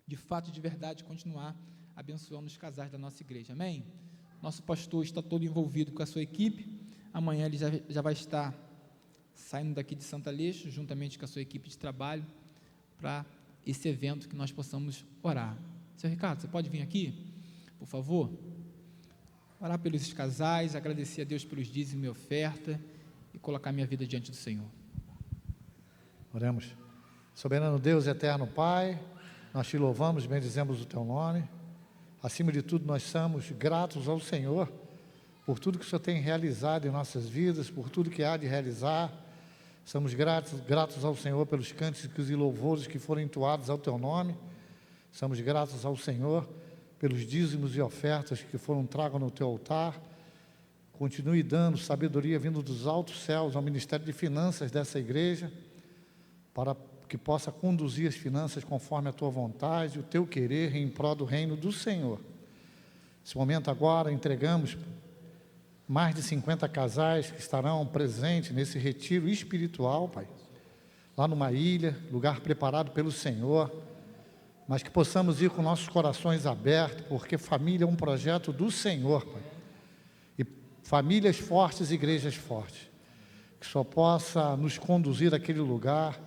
de fato, de verdade, continuar abençoando os casais da nossa igreja, amém? Nosso pastor está todo envolvido com a sua equipe, amanhã ele já vai estar saindo daqui de Santo Aleixo, juntamente com a sua equipe de trabalho, para esse evento que nós possamos orar. Seu Ricardo, você pode vir aqui, por favor? Orar pelos casais, agradecer a Deus pelos dízimos e oferta, e colocar minha vida diante do Senhor. Oremos. Soberano Deus, eterno Pai, nós te louvamos, bendizemos o teu nome. Acima de tudo, nós somos gratos ao Senhor por tudo que o Senhor tem realizado em nossas vidas, por tudo que há de realizar. Somos gratos ao Senhor pelos cânticos e louvores que foram entoados ao teu nome. Somos gratos ao Senhor pelos dízimos e ofertas que foram tragos no teu altar. Continue dando sabedoria vindo dos altos céus ao Ministério de Finanças dessa igreja, para que possa conduzir as finanças conforme a tua vontade, o teu querer em prol do reino do Senhor. Nesse momento agora entregamos mais de 50 casais que estarão presentes nesse retiro espiritual, Pai, lá numa ilha, lugar preparado pelo Senhor, mas que possamos ir com nossos corações abertos, porque família é um projeto do Senhor, Pai, e famílias fortes, igrejas fortes, que só possa nos conduzir àquele lugar,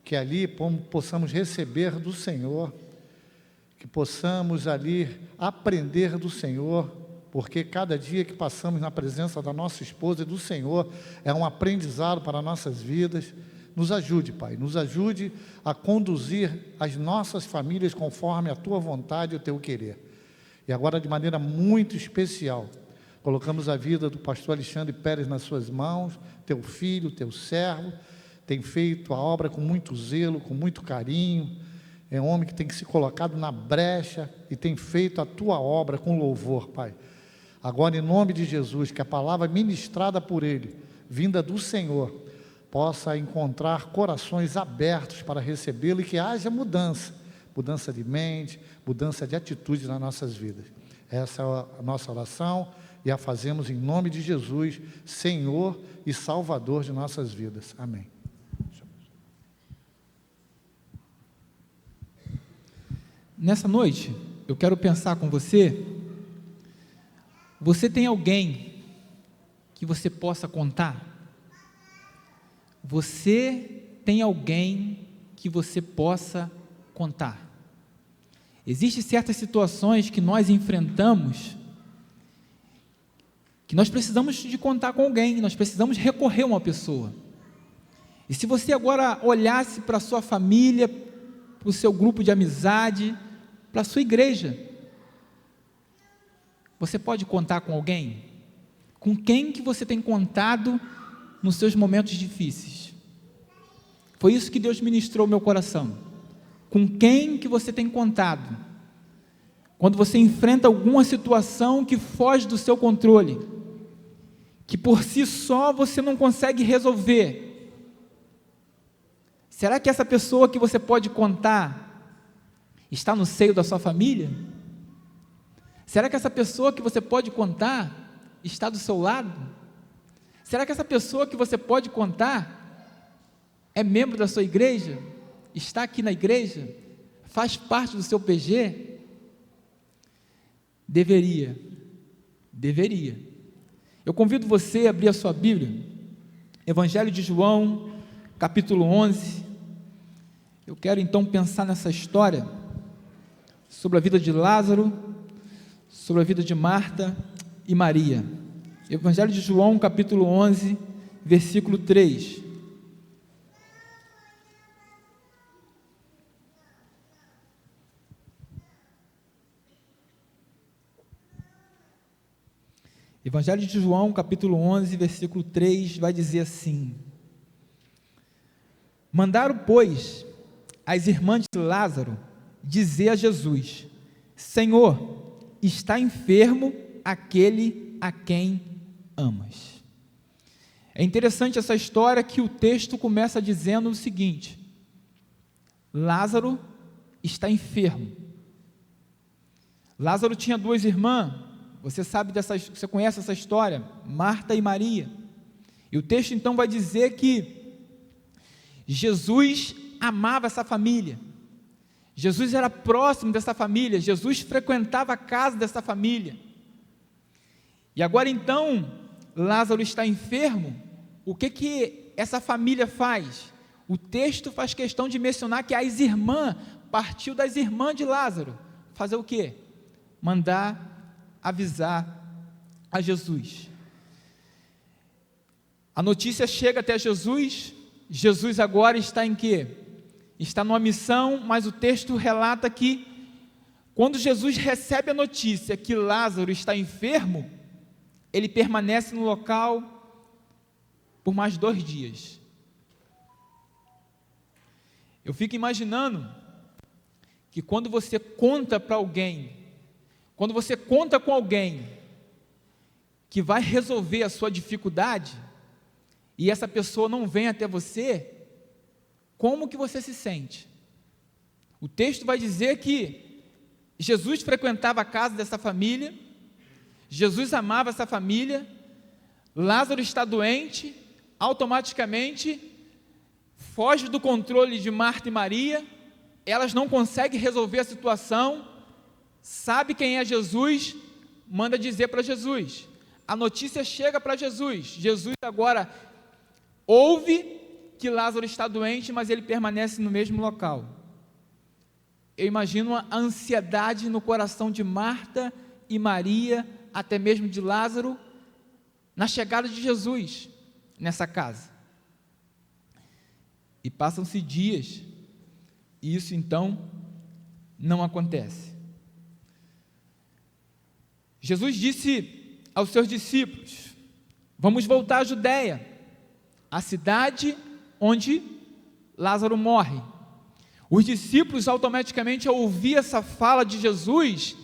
que ali possamos receber do Senhor, que possamos ali aprender do Senhor, porque cada dia que passamos na presença da nossa esposa e do Senhor é um aprendizado para nossas vidas. Nos ajude, Pai, nos ajude a conduzir as nossas famílias conforme a tua vontade e o teu querer. E agora, de maneira muito especial, colocamos a vida do pastor Alexandre Pérez nas suas mãos, teu filho, teu servo, tem feito a obra com muito zelo, com muito carinho, é um homem que tem se colocado na brecha e tem feito a tua obra com louvor, Pai. Agora, em nome de Jesus, que a palavra ministrada por ele, vinda do Senhor, possa encontrar corações abertos para recebê-lo e que haja mudança de mente, mudança de atitude nas nossas vidas. Essa é a nossa oração e a fazemos em nome de Jesus, Senhor e Salvador de nossas vidas. Amém. Nessa noite, eu quero pensar com você. Você tem alguém que você possa contar? Você tem alguém que você possa contar? Existem certas situações que nós enfrentamos, que nós precisamos de contar com alguém, nós precisamos recorrer a uma pessoa. E se você agora olhasse para a sua família, para o seu grupo de amizade, para a sua igreja, você pode contar com alguém? Com quem que você tem contado nos seus momentos difíceis? Foi isso que Deus ministrou ao meu coração. Com quem que você tem contado? Quando você enfrenta alguma situação que foge do seu controle, que por si só você não consegue resolver, será que essa pessoa que você pode contar está no seio da sua família? Será que essa pessoa que você pode contar está do seu lado? Será que essa pessoa que você pode contar é membro da sua igreja? Está aqui na igreja? Faz parte do seu PG? Deveria. Eu convido você a abrir a sua Bíblia, Evangelho de João, capítulo 11. Eu quero então pensar nessa história, sobre a vida de Lázaro, sobre a vida de Marta e Maria. Evangelho de João, capítulo 11, versículo 3. Evangelho de João, capítulo 11, versículo 3, vai dizer assim: Mandaram, pois, as irmãs de Lázaro dizer a Jesus: Senhor, está enfermo aquele a quem amas. É interessante essa história, que o texto começa dizendo o seguinte: Lázaro está enfermo. Lázaro tinha duas irmãs. Você conhece essa história, Marta e Maria. E o texto então vai dizer que Jesus amava essa família. Jesus era próximo dessa família, Jesus frequentava a casa dessa família. E agora então, Lázaro está enfermo, o que essa família faz? O texto faz questão de mencionar que as irmãs, partiu das irmãs de Lázaro, fazer o quê? Mandar avisar a Jesus. A notícia chega até Jesus, Jesus agora está em quê? Está numa missão, mas o texto relata que, quando Jesus recebe a notícia que Lázaro está enfermo, ele permanece no local por mais 2 dias. Eu fico imaginando que quando você conta para alguém, quando você conta com alguém que vai resolver a sua dificuldade, e essa pessoa não vem até você, como que você se sente? O texto vai dizer que Jesus frequentava a casa dessa família, Jesus amava essa família, Lázaro está doente, automaticamente foge do controle de Marta e Maria, elas não conseguem resolver a situação, sabe quem é Jesus, manda dizer para Jesus, a notícia chega para Jesus, Jesus agora ouve que Lázaro está doente, mas ele permanece no mesmo local. Eu imagino a ansiedade no coração de Marta e Maria, até mesmo de Lázaro, na chegada de Jesus nessa casa. E passam-se dias, e isso então não acontece. Jesus disse aos seus discípulos: vamos voltar à Judeia, a cidade onde Lázaro morre. Os discípulos automaticamente, ao ouvir essa fala de Jesus,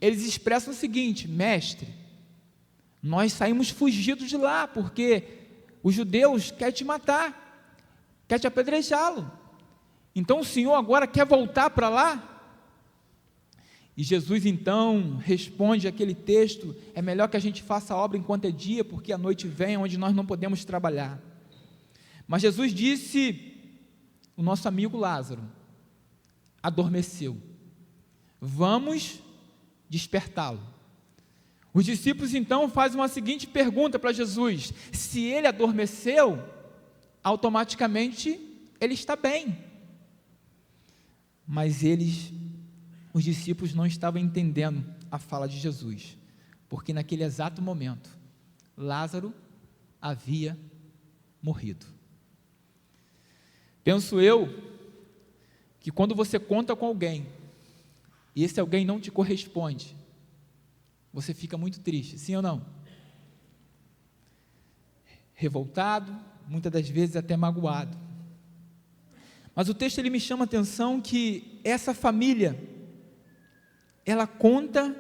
eles expressam o seguinte: mestre, nós saímos fugidos de lá, porque os judeus querem te matar, querem te apedrejá-lo, então o Senhor agora quer voltar para lá? E Jesus então responde aquele texto: é melhor que a gente faça a obra enquanto é dia, porque a noite vem onde nós não podemos trabalhar. Mas Jesus disse: o nosso amigo Lázaro adormeceu, vamos despertá-lo. Os discípulos então fazem uma seguinte pergunta para Jesus: se ele adormeceu, automaticamente ele está bem. Mas os discípulos não estavam entendendo a fala de Jesus, porque naquele exato momento, Lázaro havia morrido. Penso eu que quando você conta com alguém, e esse alguém não te corresponde, você fica muito triste, sim ou não? Revoltado, muitas das vezes até magoado. Mas o texto ele me chama a atenção que essa família, ela conta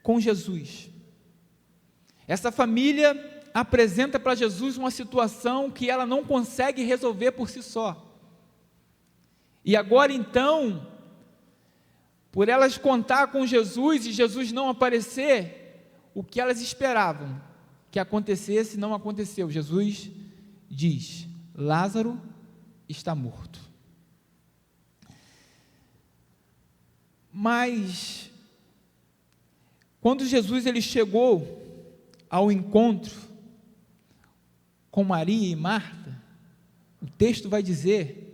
com Jesus. Essa família apresenta para Jesus uma situação que ela não consegue resolver por si só. E agora então, por elas contar com Jesus e Jesus não aparecer, o que elas esperavam que acontecesse não aconteceu. Jesus diz: Lázaro está morto. Mas quando Jesus ele chegou ao encontro com Maria e Marta, o texto vai dizer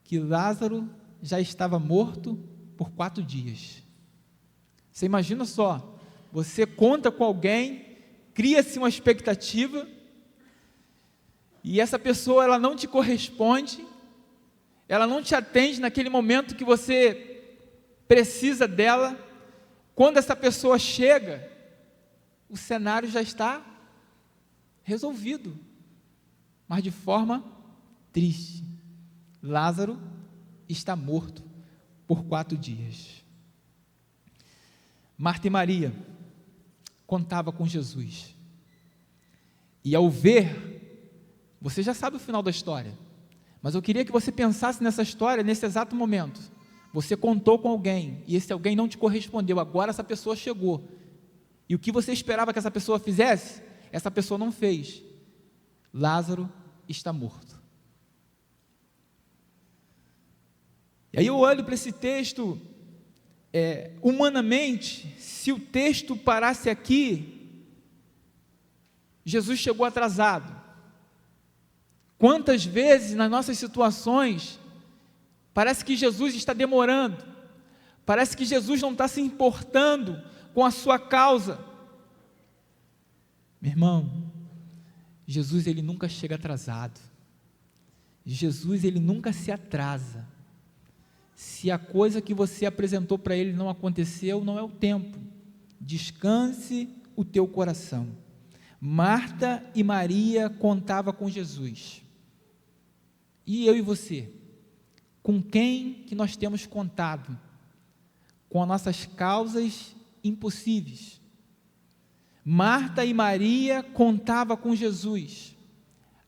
que Lázaro já estava morto por 4 dias. Você imagina só, você conta com alguém, cria-se uma expectativa, e essa pessoa ela não te corresponde, ela não te atende naquele momento que você precisa dela. Quando essa pessoa chega, o cenário já está resolvido, mas de forma triste. Lázaro está morto por 4 dias. Marta e Maria contavam com Jesus, e ao ver, você já sabe o final da história, mas eu queria que você pensasse nessa história, nesse exato momento. Você contou com alguém, e esse alguém não te correspondeu, agora essa pessoa chegou, e o que você esperava que essa pessoa fizesse, essa pessoa não fez. Lázaro está morto. E aí eu olho para esse texto, humanamente, se o texto parasse aqui, Jesus chegou atrasado. Quantas vezes nas nossas situações, parece que Jesus está demorando, parece que Jesus não está se importando com a sua causa. Meu irmão, Jesus ele nunca chega atrasado, Jesus ele nunca se atrasa. Se a coisa que você apresentou para ele não aconteceu, não é o tempo, descanse o teu coração. Marta e Maria contavam com Jesus, e eu e você, com quem que nós temos contado? Com as nossas causas impossíveis. Marta e Maria contavam com Jesus,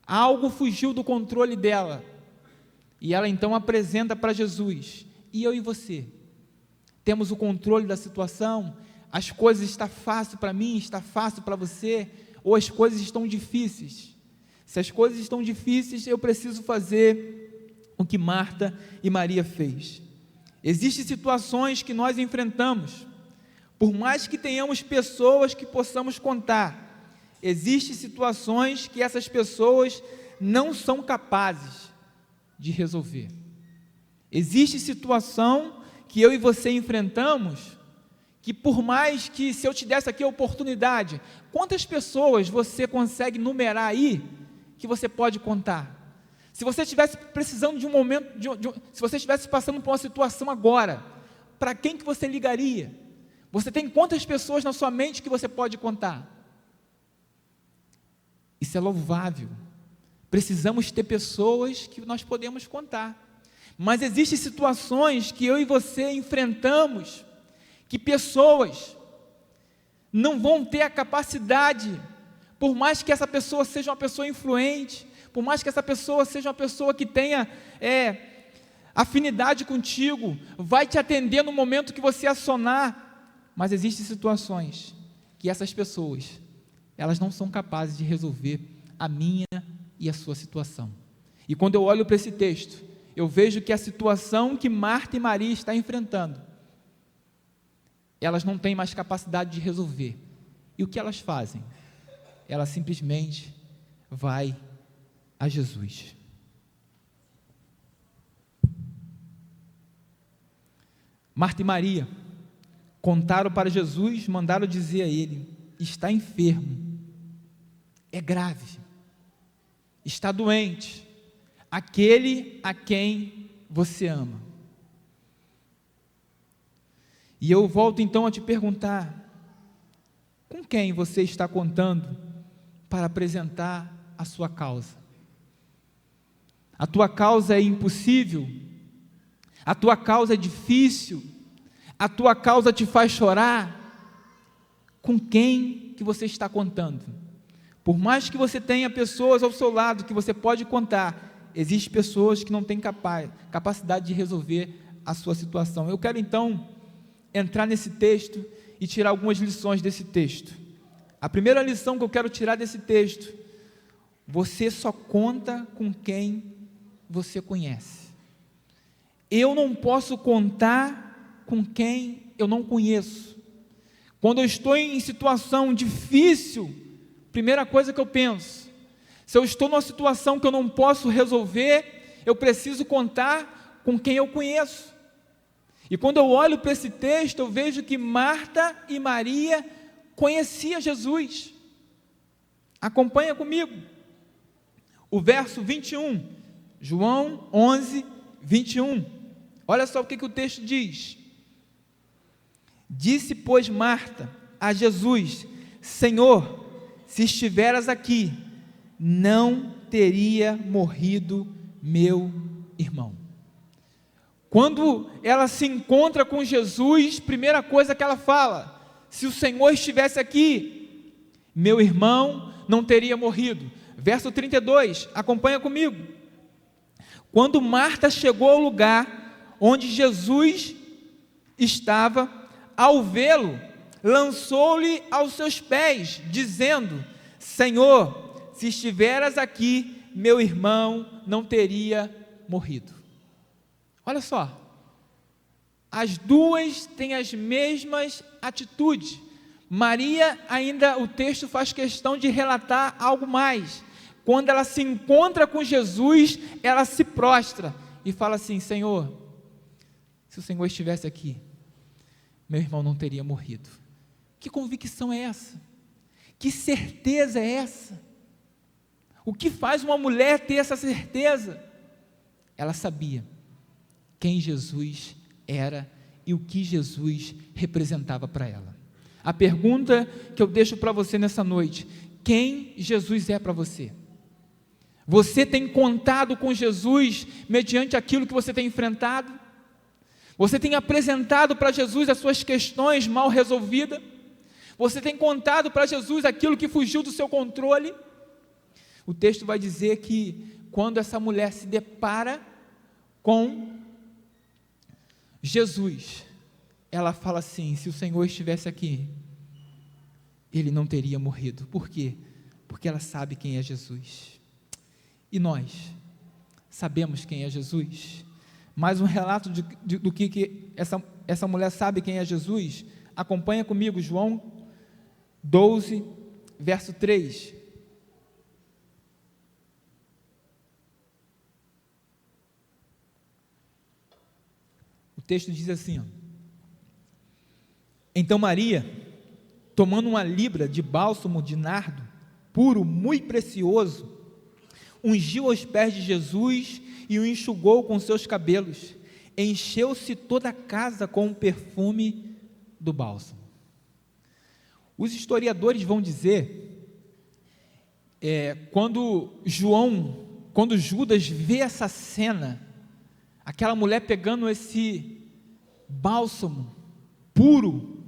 algo fugiu do controle dela, e ela então apresenta para Jesus, e eu e você, temos o controle da situação? As coisas estão fáceis para mim, está fácil para você, ou as coisas estão difíceis? Se as coisas estão difíceis, eu preciso fazer o que Marta e Maria fez. Existem situações que nós enfrentamos, por mais que tenhamos pessoas que possamos contar, existem situações que essas pessoas não são capazes de resolver. Existe situação que eu e você enfrentamos, que por mais que, se eu te desse aqui a oportunidade, quantas pessoas você consegue numerar aí, que você pode contar? Se você estivesse precisando de um momento, se você estivesse passando por uma situação agora, para quem que você ligaria? Você tem quantas pessoas na sua mente que você pode contar? Isso é louvável. Precisamos ter pessoas que nós podemos contar. Mas existem situações que eu e você enfrentamos, que pessoas não vão ter a capacidade, por mais que essa pessoa seja uma pessoa influente, por mais que essa pessoa seja uma pessoa que tenha afinidade contigo, vai te atender no momento que você acionar, mas existem situações que essas pessoas, elas não são capazes de resolver a minha e a sua situação. E quando eu olho para esse texto, eu vejo que a situação que Marta e Maria estão enfrentando, elas não têm mais capacidade de resolver. E o que elas fazem? Elas simplesmente vai a Jesus. Marta e Maria contaram para Jesus, mandaram dizer a ele: está enfermo, é grave, está doente, aquele a quem você ama. E eu volto então a te perguntar: com quem você está contando para apresentar a sua causa? A tua causa é impossível? A tua causa é difícil? A tua causa te faz chorar? Com quem que você está contando? Por mais que você tenha pessoas ao seu lado que você pode contar, existem pessoas que não têm capacidade de resolver a sua situação. Eu quero então entrar nesse texto e tirar algumas lições desse texto. A primeira lição que eu quero tirar desse texto: você só conta com quem você conhece. Eu não posso contar com quem eu não conheço. Quando eu estou em situação difícil, primeira coisa que eu penso: se eu estou numa situação que eu não posso resolver, eu preciso contar com quem eu conheço. E quando eu olho para esse texto, eu vejo que Marta e Maria conheciam Jesus. Acompanha comigo o verso 21, João 11, 21. Olha só o que o texto diz: disse, pois, Marta a Jesus: Senhor, se estiveras aqui, não teria morrido meu irmão. Quando ela se encontra com Jesus, primeira coisa que ela fala: se o Senhor estivesse aqui, meu irmão não teria morrido. Verso 32, acompanha comigo. Quando Marta chegou ao lugar onde Jesus estava, ao vê-lo, lançou-lhe aos seus pés, dizendo: Senhor, se estiveras aqui, meu irmão não teria morrido. Olha só, As duas têm as mesmas atitudes. Maria, ainda o texto faz questão de relatar algo mais. Quando ela se encontra com Jesus, ela se prostra e fala assim: Senhor, se o Senhor estivesse aqui, meu irmão não teria morrido. Que convicção é essa? Que certeza é essa? O que faz uma mulher ter essa certeza? Ela sabia quem Jesus era e o que Jesus representava para ela. A pergunta que eu deixo para você nessa noite: quem Jesus é para você? Você tem contado com Jesus mediante aquilo que você tem enfrentado? Você tem apresentado para Jesus as suas questões mal resolvidas? Você tem contado para Jesus aquilo que fugiu do seu controle? O texto vai dizer que quando essa mulher se depara com Jesus, ela fala assim: se o Senhor estivesse aqui, ele não teria morrido. Por quê? Porque ela sabe quem é Jesus. E nós sabemos quem é Jesus? Mais um relato do que essa mulher sabe quem é Jesus. Acompanha comigo João 12, verso 3. O texto diz assim, ó: então Maria, tomando uma libra de bálsamo de nardo, puro, muito precioso, ungiu os pés de Jesus e o enxugou com seus cabelos. Encheu-se toda a casa com o perfume do bálsamo. Os historiadores vão dizer, quando Judas vê essa cena, aquela mulher pegando esse bálsamo puro,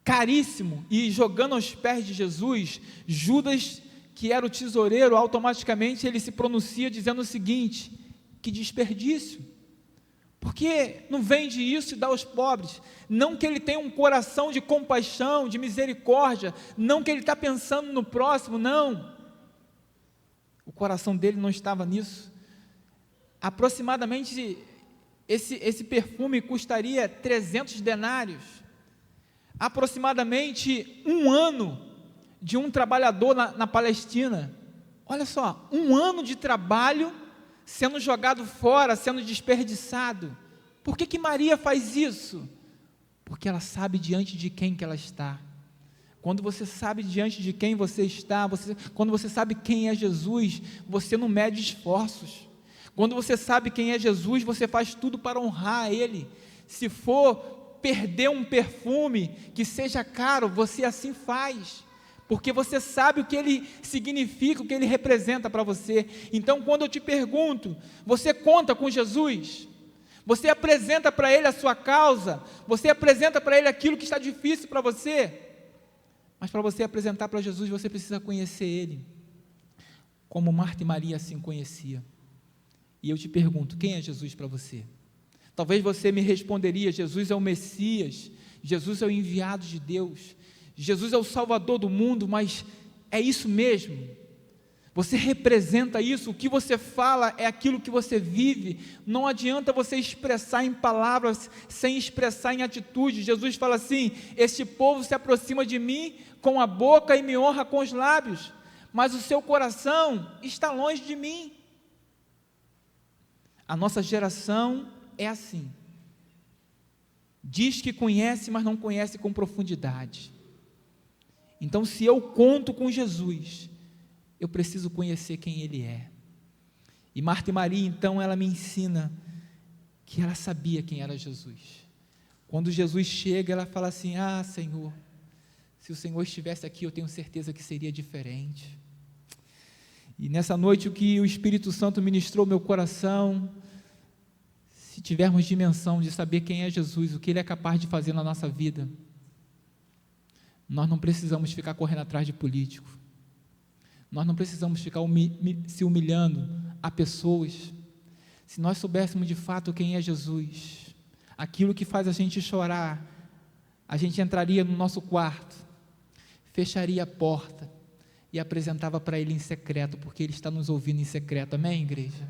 caríssimo, e jogando aos pés de Jesus, Judas, que era o tesoureiro, automaticamente ele se pronuncia dizendo o seguinte: que desperdício, porque não vende isso e dá aos pobres. Não que ele tenha um coração de compaixão, de misericórdia, não que ele está pensando no próximo, não, o coração dele não estava nisso. Aproximadamente esse perfume custaria 300 denários, aproximadamente um ano de um trabalhador na Palestina. Olha só, um ano de trabalho sendo jogado fora, sendo desperdiçado. Por que Maria faz isso? Porque ela sabe diante de quem que ela está. Quando você sabe diante de quem você está, quando você sabe quem é Jesus, você não mede esforços. Quando você sabe quem é Jesus, você faz tudo para honrar Ele. Se for perder um perfume que seja caro, você assim faz, porque você sabe o que ele significa, o que ele representa para você. Então, quando eu te pergunto, você conta com Jesus? Você apresenta para Ele a sua causa? Você apresenta para Ele aquilo que está difícil para você? Mas para você apresentar para Jesus, você precisa conhecer Ele, como Marta e Maria assim conhecia. E eu te pergunto, quem é Jesus para você? Talvez você me responderia: Jesus é o Messias, Jesus é o enviado de Deus, Jesus é o Salvador do mundo. Mas é isso mesmo? Você representa isso? O que você fala é aquilo que você vive. Não adianta você expressar em palavras sem expressar em atitude. Jesus fala assim: este povo se aproxima de mim com a boca e me honra com os lábios, mas o seu coração está longe de mim. A nossa geração é assim, diz que conhece, mas não conhece com profundidade. Então, se eu conto com Jesus, eu preciso conhecer quem Ele é. E Marta e Maria, então, ela me ensina que ela sabia quem era Jesus. Quando Jesus chega, ela fala assim: ah, Senhor, se o Senhor estivesse aqui, eu tenho certeza que seria diferente. E nessa noite, o que o Espírito Santo ministrou ao meu coração, se tivermos dimensão de saber quem é Jesus, o que Ele é capaz de fazer na nossa vida, nós não precisamos ficar correndo atrás de político, nós não precisamos ficar se humilhando a pessoas. Se nós soubéssemos de fato quem é Jesus, aquilo que faz a gente chorar, a gente entraria no nosso quarto, fecharia a porta e apresentava para Ele em secreto, porque Ele está nos ouvindo em secreto. Amém, igreja?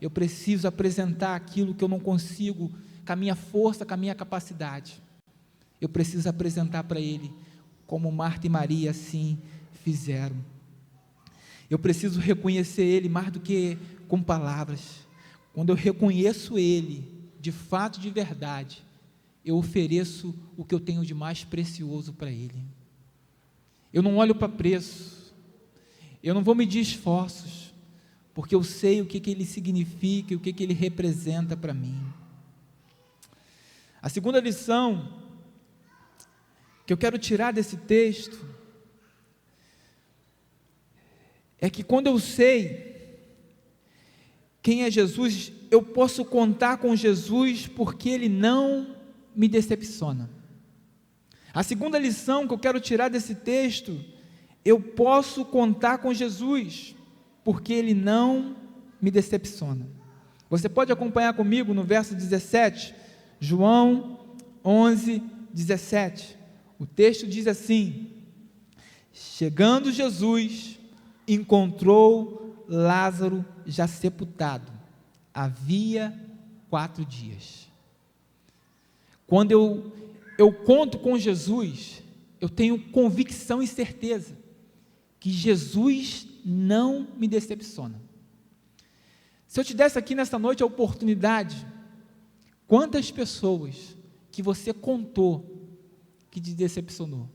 Eu preciso apresentar aquilo que eu não consigo com a minha força, com a minha capacidade. Eu preciso apresentar para Ele, como Marta e Maria assim fizeram. Eu preciso reconhecer Ele mais do que com palavras. Quando eu reconheço Ele, de fato, de verdade, eu ofereço o que eu tenho de mais precioso para Ele. Eu não olho para preço, eu não vou medir esforços, porque eu sei o que Ele significa e o que Ele representa para mim. A segunda lição que eu quero tirar desse texto é que quando eu sei quem é Jesus, eu posso contar com Jesus porque Ele não me decepciona. A segunda lição que eu quero tirar desse texto, eu posso contar com Jesus porque Ele não me decepciona. Você pode acompanhar comigo no verso 17, João 11, 17. O texto diz assim: chegando Jesus, encontrou Lázaro já sepultado, havia 4 dias. Quando eu conto com Jesus, eu tenho convicção e certeza que Jesus não me decepciona. Se eu te desse aqui nesta noite a oportunidade, quantas pessoas que você contou que te decepcionou?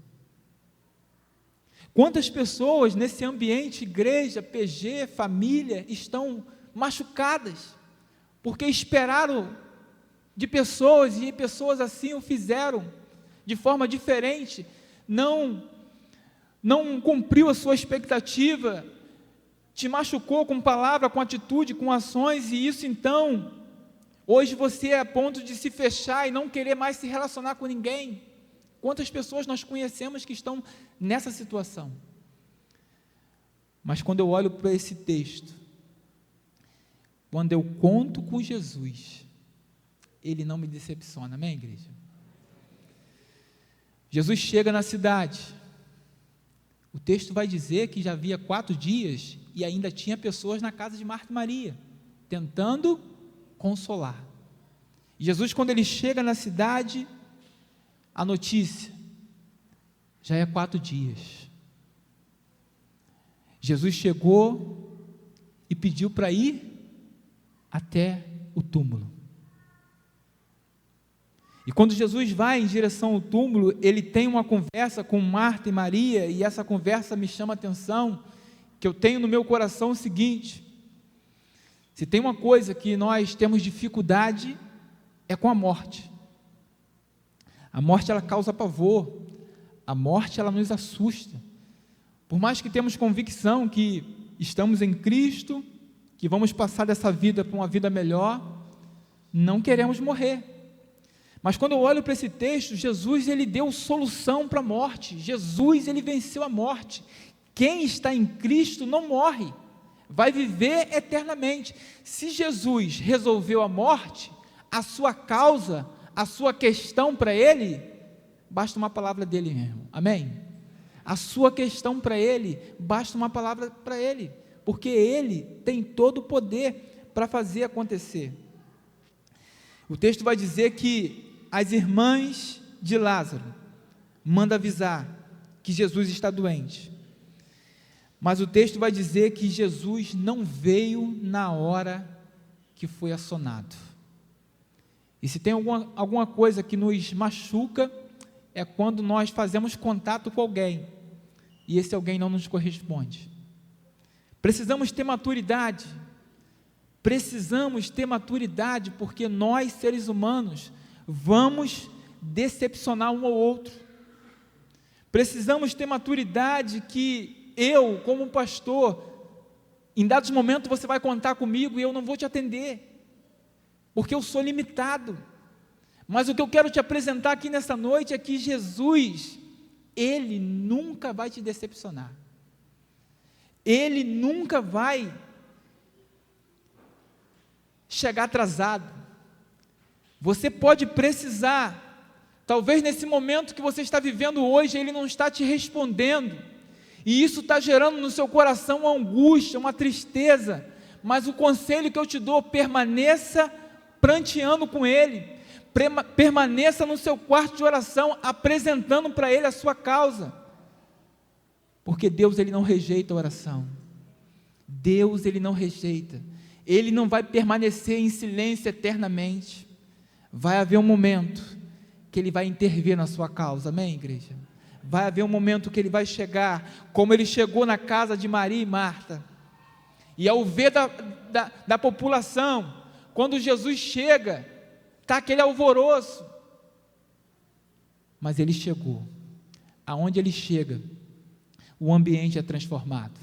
Quantas pessoas nesse ambiente, igreja, PG, família, estão machucadas, porque esperaram de pessoas, e pessoas assim o fizeram, de forma diferente, não cumpriu a sua expectativa, te machucou com palavra, com atitude, com ações, e isso então, hoje você é a ponto de se fechar e não querer mais se relacionar com ninguém. Quantas pessoas nós conhecemos que estão nessa situação? Mas quando eu olho para esse texto, quando eu conto com Jesus, Ele não me decepciona, amém, igreja? Jesus chega na cidade, o texto vai dizer que já havia 4 dias, e ainda tinha pessoas na casa de Marta e Maria, tentando consolar. E Jesus, quando Ele chega na cidade, a notícia, já é 4 dias. Jesus chegou e pediu para ir até o túmulo. E quando Jesus vai em direção ao túmulo, Ele tem uma conversa com Marta e Maria, e essa conversa me chama a atenção, que eu tenho no meu coração o seguinte: se tem uma coisa que nós temos dificuldade, é com a morte. A morte, ela causa pavor, a morte, ela nos assusta. Por mais que temos convicção que estamos em Cristo, que vamos passar dessa vida para uma vida melhor, não queremos morrer. Mas quando eu olho para esse texto, Jesus, Ele deu solução para a morte. Jesus, Ele venceu a morte. Quem está em Cristo não morre, vai viver eternamente. Se Jesus resolveu a morte, a sua causa, a sua questão para Ele, basta uma palavra dEle mesmo, amém? A sua questão para Ele, basta uma palavra para Ele, porque Ele tem todo o poder para fazer acontecer. O texto vai dizer que as irmãs de Lázaro mandam avisar que Jesus está doente, mas o texto vai dizer que Jesus não veio na hora que foi assonado. E se tem alguma coisa que nos machuca, é quando nós fazemos contato com alguém, e esse alguém não nos corresponde. Precisamos ter maturidade, porque nós, seres humanos, vamos decepcionar um ao outro. Precisamos ter maturidade que eu, como pastor, em dados momentos você vai contar comigo e eu não vou te atender, porque eu sou limitado. Mas o que eu quero te apresentar aqui nessa noite é que Jesus, Ele nunca vai te decepcionar. Ele nunca vai chegar atrasado. Você pode precisar, talvez nesse momento que você está vivendo hoje, Ele não está te respondendo, e isso está gerando no seu coração uma angústia, uma tristeza, mas o conselho que eu te dou, permaneça pranteando com Ele, permaneça no seu quarto de oração, apresentando para Ele a sua causa, porque Deus, Ele não rejeita a oração. Deus, Ele não rejeita. Ele não vai permanecer em silêncio eternamente. Vai haver um momento que Ele vai intervir na sua causa, amém, igreja? Vai haver um momento que Ele vai chegar, como Ele chegou na casa de Maria e Marta, e ao ver da população, quando Jesus chega, está aquele alvoroço, mas Ele chegou. Aonde Ele chega, o ambiente é transformado.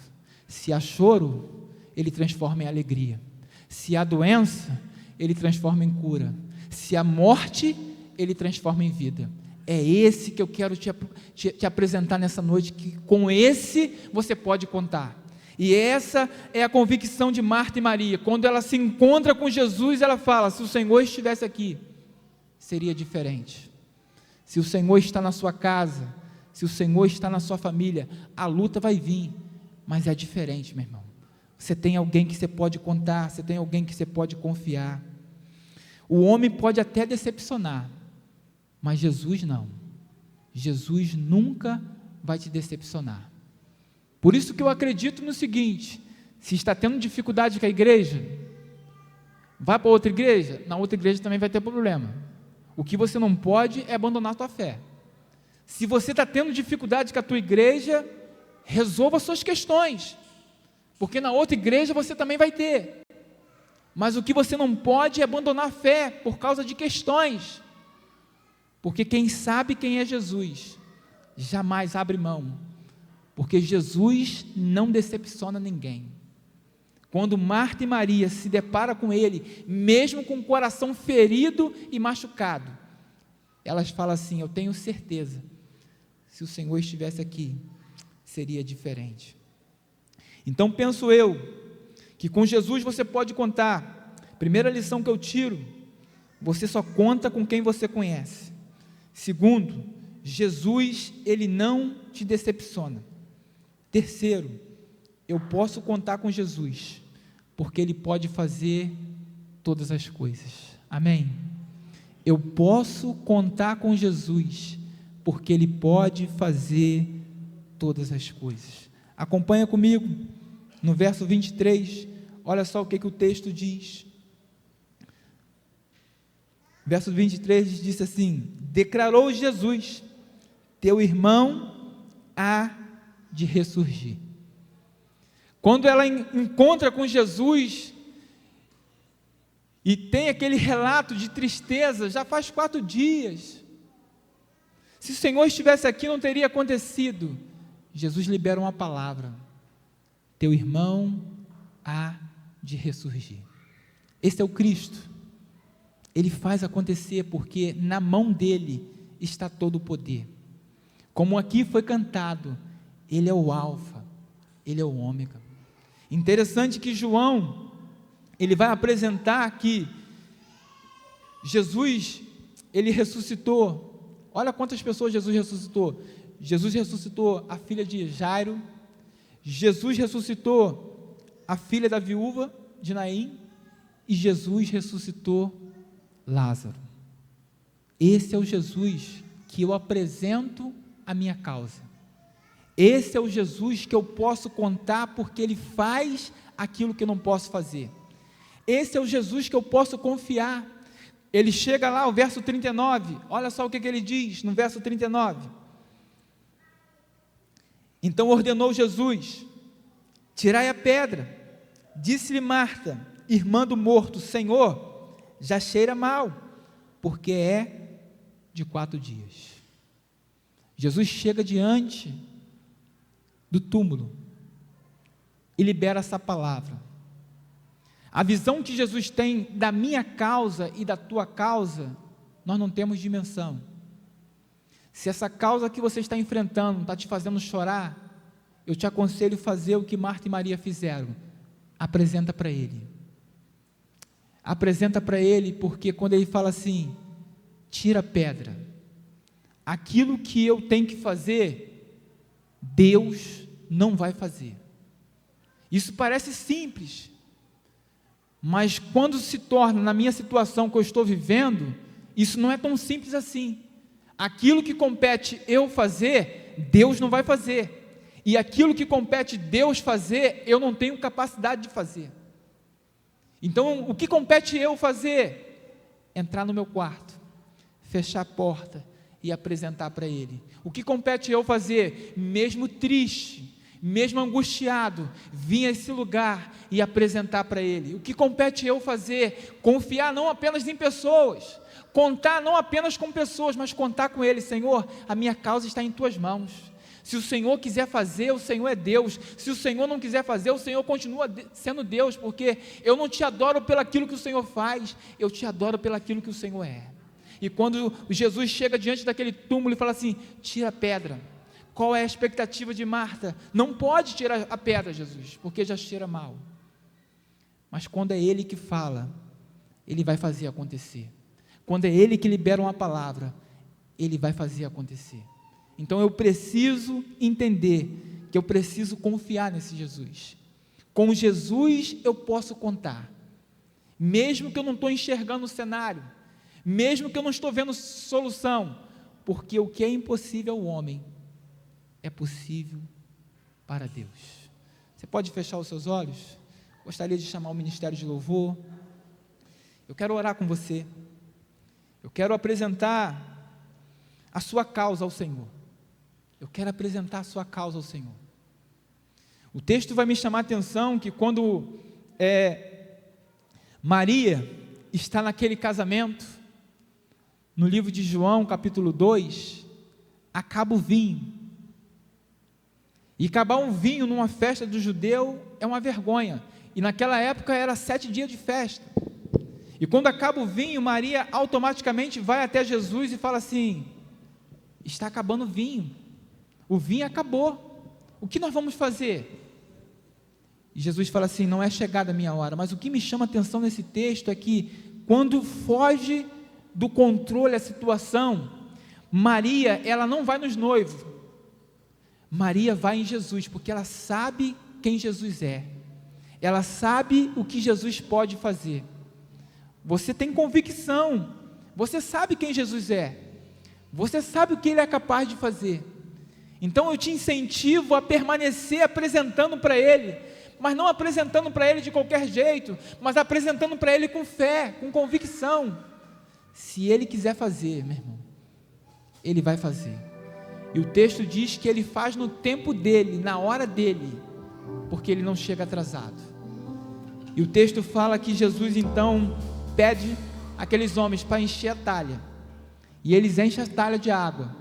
Se há choro, Ele transforma em alegria. Se há doença, Ele transforma em cura. Se há morte, Ele transforma em vida. É esse que eu quero te apresentar nessa noite, que com esse você pode contar. E essa é a convicção de Marta e Maria. Quando ela se encontra com Jesus, ela fala: se o Senhor estivesse aqui, seria diferente. Se o Senhor está na sua casa, se o Senhor está na sua família, a luta vai vir, mas é diferente, meu irmão. Você tem alguém que você pode contar, você tem alguém que você pode confiar. O homem pode até decepcionar, mas Jesus não. Jesus nunca vai te decepcionar. Por isso que eu acredito no seguinte: se está tendo dificuldade com a igreja, vá para outra igreja, na outra igreja também vai ter problema. O que você não pode é abandonar a tua fé. Se você está tendo dificuldade com a tua igreja, resolva suas questões, porque na outra igreja você também vai ter. Mas o que você não pode é abandonar a fé por causa de questões, porque quem sabe quem é Jesus, jamais abre mão, porque Jesus não decepciona ninguém. Quando Marta e Maria se deparam com Ele, mesmo com o coração ferido e machucado, elas falam assim: eu tenho certeza, se o Senhor estivesse aqui, seria diferente. Então penso eu, que com Jesus você pode contar. Primeira lição que eu tiro: você só conta com quem você conhece. Segundo, Jesus, Ele não te decepciona. Terceiro, eu posso contar com Jesus, porque Ele pode fazer todas as coisas, amém? Eu posso contar com Jesus, porque Ele pode fazer todas as coisas. Acompanha comigo, no verso 23, olha só o que o texto diz. Verso 23 diz assim: declarou Jesus: teu irmão há de ressurgir. Quando ela encontra com Jesus e tem aquele relato de tristeza, já faz 4 dias, se o Senhor estivesse aqui não teria acontecido. Jesus libera uma palavra: teu irmão há de ressurgir. Esse é o Cristo. Ele faz acontecer, porque na mão dele está todo o poder. Como aqui foi cantado, Ele é o alfa, Ele é o ômega. Interessante que João, ele vai apresentar que Jesus, Ele ressuscitou. Olha quantas pessoas Jesus ressuscitou. Jesus ressuscitou a filha de Jairo, Jesus ressuscitou a filha da viúva de Naim, e Jesus ressuscitou Lázaro. Esse é o Jesus que eu apresento a minha causa. Esse é o Jesus que eu posso contar, porque Ele faz aquilo que eu não posso fazer. Esse é o Jesus que eu posso confiar. Ele chega lá, o verso 39, olha só o que ele diz no verso 39. Então ordenou Jesus: tirai a pedra. Disse-lhe Marta, irmã do morto: Senhor, já cheira mal, porque é de 4 dias. Jesus chega diante do túmulo e libera essa palavra. A visão que Jesus tem da minha causa e da tua causa, nós não temos dimensão. Se essa causa que você está enfrentando está te fazendo chorar, eu te aconselho a fazer o que Marta e Maria fizeram: apresenta para Ele. Apresenta para Ele, porque quando Ele fala assim: tira a pedra, aquilo que eu tenho que fazer, Deus não vai fazer. Isso parece simples, mas quando se torna na minha situação que eu estou vivendo, Isso não é tão simples assim. Aquilo que compete eu fazer, Deus não vai fazer. E aquilo que compete Deus fazer, eu não tenho capacidade de fazer. Então, o que compete eu fazer? Entrar no meu quarto, fechar a porta e apresentar para Ele. O que compete eu fazer? Mesmo triste, mesmo angustiado, vir a esse lugar e apresentar para Ele. O que compete eu fazer? Confiar não apenas em pessoas, contar não apenas com pessoas, mas contar com Ele. Senhor, a minha causa está em Tuas mãos. Se o Senhor quiser fazer, o Senhor é Deus. Se o Senhor não quiser fazer, o Senhor continua sendo Deus, porque eu não te adoro pelaquilo que o Senhor faz, eu te adoro pelaquilo que o Senhor é. E quando Jesus chega diante daquele túmulo e fala assim: tira a pedra. Qual é a expectativa de Marta? Não pode tirar a pedra, Jesus, porque já cheira mal. Mas quando é Ele que fala, Ele vai fazer acontecer. Quando é Ele que libera uma palavra, Ele vai fazer acontecer. Então eu preciso entender que eu preciso confiar nesse Jesus. Com Jesus eu posso contar, mesmo que eu não estou enxergando o cenário, mesmo que eu não estou vendo solução, porque o que é impossível ao homem é possível para Deus. Você pode fechar os seus olhos? Gostaria de chamar o Ministério de Louvor. Eu quero orar com você. Eu quero apresentar a sua causa ao Senhor. Eu quero apresentar a sua causa ao Senhor. O texto vai me chamar a atenção que quando Maria está naquele casamento, no livro de João, capítulo 2, acaba o vinho. E acabar um vinho numa festa do judeu é uma vergonha. E naquela época era 7 dias de festa. E quando acaba o vinho, Maria automaticamente vai até Jesus e fala assim: está acabando o vinho. O vinho acabou. O que nós vamos fazer? E Jesus fala assim: não é chegada a minha hora. Mas o que me chama a atenção nesse texto é que quando foge do controle a situação, Maria, ela não vai nos noivos. Maria vai em Jesus, porque ela sabe quem Jesus é. Ela sabe o que Jesus pode fazer. Você tem convicção. Você sabe quem Jesus é. Você sabe o que Ele é capaz de fazer. Então eu te incentivo a permanecer apresentando para Ele, mas não apresentando para Ele de qualquer jeito, mas apresentando para Ele com fé, com convicção. Se Ele quiser fazer, meu irmão, Ele vai fazer. E o texto diz que Ele faz no tempo dEle, na hora dEle, porque Ele não chega atrasado. E o texto fala que Jesus então pede aqueles homens para encher a talha, e eles enchem a talha de água,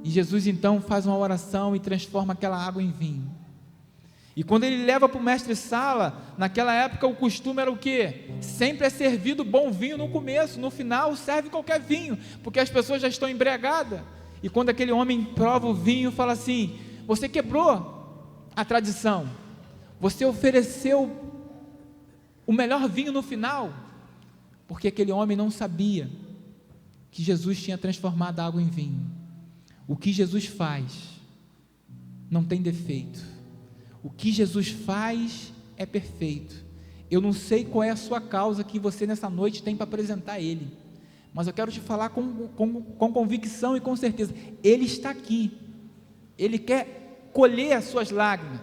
e Jesus então faz uma oração e transforma aquela água em vinho. E quando ele leva para o mestre-sala, naquela época o costume era o quê? Sempre é servido bom vinho no começo, no final serve qualquer vinho, porque as pessoas já estão embriagadas. E quando aquele homem prova o vinho, fala assim: você quebrou a tradição, você ofereceu o melhor vinho no final, porque aquele homem não sabia que Jesus tinha transformado a água em vinho. O que Jesus faz não tem defeito. O que Jesus faz é perfeito. Eu não sei qual é a sua causa que você nessa noite tem para apresentar a Ele, mas eu quero te falar com convicção e com certeza: Ele está aqui. Ele quer colher as suas lágrimas,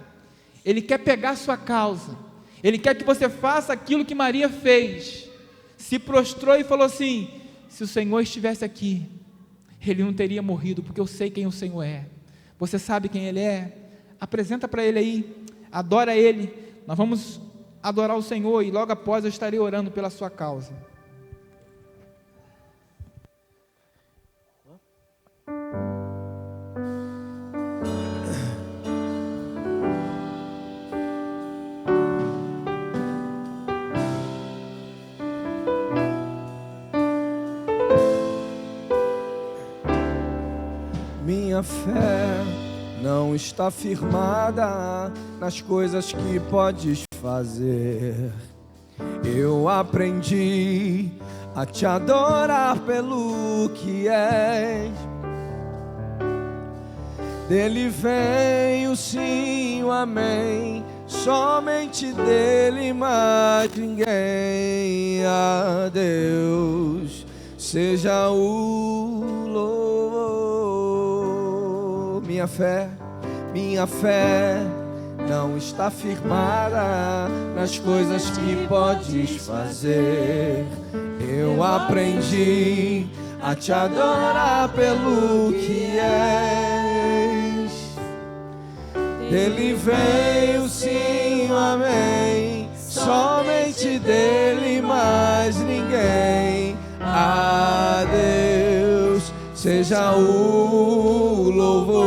Ele quer pegar a sua causa, Ele quer que você faça aquilo que Maria fez, se prostrou e falou assim: se o Senhor estivesse aqui, Ele não teria morrido, porque eu sei quem o Senhor é. Você sabe quem Ele é? Apresenta para Ele aí, adora Ele. Nós vamos adorar o Senhor e logo após eu estarei orando pela sua causa. Minha fé não está firmada nas coisas que podes fazer. Eu aprendi a te adorar pelo que és. Dele vem o sim, o amém, somente dele, mais ninguém. A Deus seja o louvor. Minha fé não está firmada nas coisas que podes fazer. Eu aprendi a te adorar pelo que és. Dele veio sim o amém, somente dele, mais ninguém. A Deus seja o louvor.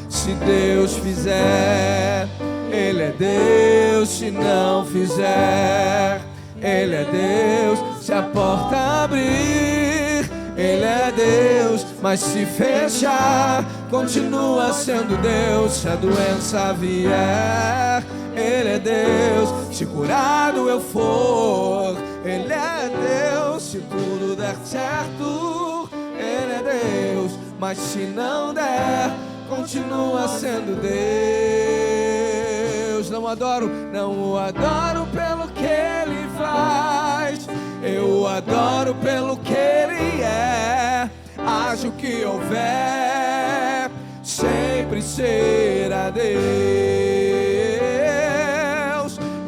Se Deus fizer, Ele é Deus. Se não fizer, Ele é Deus. Se a porta abrir, Ele é Deus. Mas se fechar, continua sendo Deus. Se a doença vier, Ele é Deus. Se curado eu for, Ele é Deus. Se tudo der certo, Ele é Deus. Mas se não der, continua sendo Deus. Não o adoro pelo que Ele faz, eu o adoro pelo que Ele é. Haja o que houver, sempre será Deus.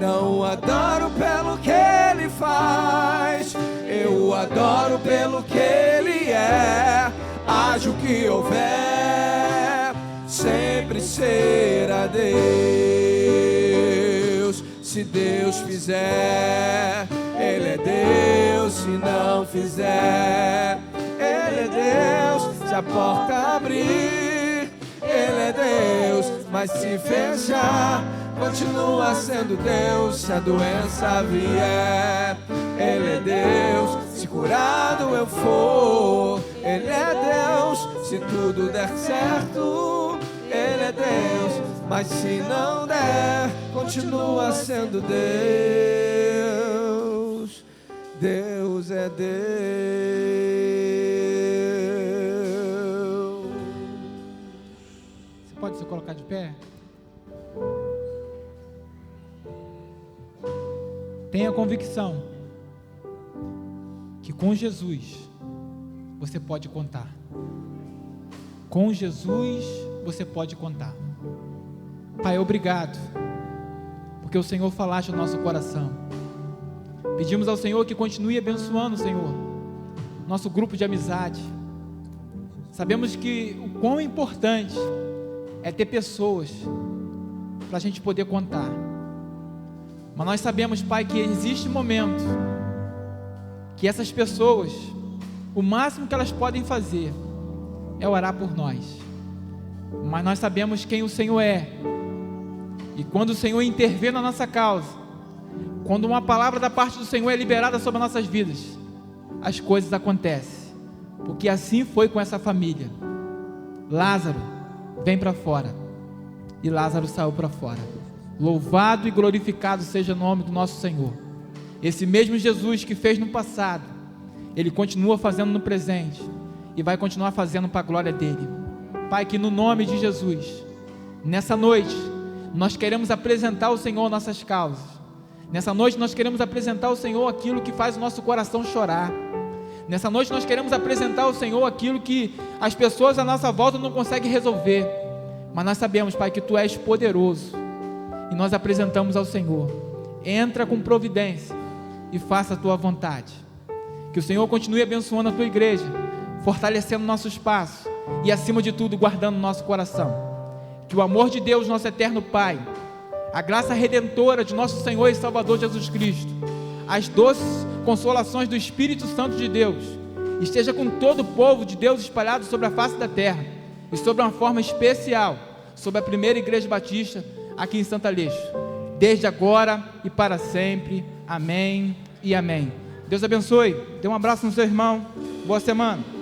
Não o adoro pelo que Ele faz, eu o adoro pelo que Ele é. Haja o que houver, sempre será Deus. Se Deus fizer, Ele é Deus. Se não fizer, Ele é Deus. Se a porta abrir, Ele é Deus. Mas se fechar, continua sendo Deus. Se a doença vier, Ele é Deus. Se curado eu for, Ele é Deus. Se tudo der certo, Ele é Deus. Mas se não der, continua sendo Deus. Deus é Deus. Você pode se colocar de pé? Tenha convicção que com Jesus você pode contar. Com Jesus você pode contar. Pai, obrigado, porque o Senhor falaste ao nosso coração. Pedimos ao Senhor que continue abençoando, Senhor, nosso grupo de amizade. Sabemos que o quão importante é ter pessoas para a gente poder contar. Mas nós sabemos, Pai, que existe um momento que essas pessoas, o máximo que elas podem fazer é orar por nós. Mas nós sabemos quem o Senhor é. E quando o Senhor intervém na nossa causa, quando uma palavra da parte do Senhor é liberada sobre as nossas vidas, as coisas acontecem. Porque assim foi com essa família. Lázaro, vem para fora. E Lázaro saiu para fora. Louvado e glorificado seja o nome do nosso Senhor. Esse mesmo Jesus que fez no passado, Ele continua fazendo no presente e vai continuar fazendo para a glória dEle. Pai, que no nome de Jesus, nessa noite, nós queremos apresentar ao Senhor nossas causas. Nessa noite nós queremos apresentar ao Senhor aquilo que faz o nosso coração chorar. Nessa noite nós queremos apresentar ao Senhor aquilo que as pessoas à nossa volta não conseguem resolver. Mas nós sabemos, Pai, que Tu és poderoso. E nós apresentamos ao Senhor. Entra com providência e faça a Tua vontade. Que o Senhor continue abençoando a Tua igreja, fortalecendo nossos passos e, acima de tudo, guardando nosso coração. Que o amor de Deus, nosso eterno Pai, a graça redentora de nosso Senhor e Salvador Jesus Cristo, as doces consolações do Espírito Santo de Deus, esteja com todo o povo de Deus espalhado sobre a face da terra, e sobre uma forma especial, sobre a primeira igreja batista aqui em Santo Aleixo, desde agora e para sempre. Amém e amém. Deus abençoe. Dê um abraço no seu irmão. Boa semana.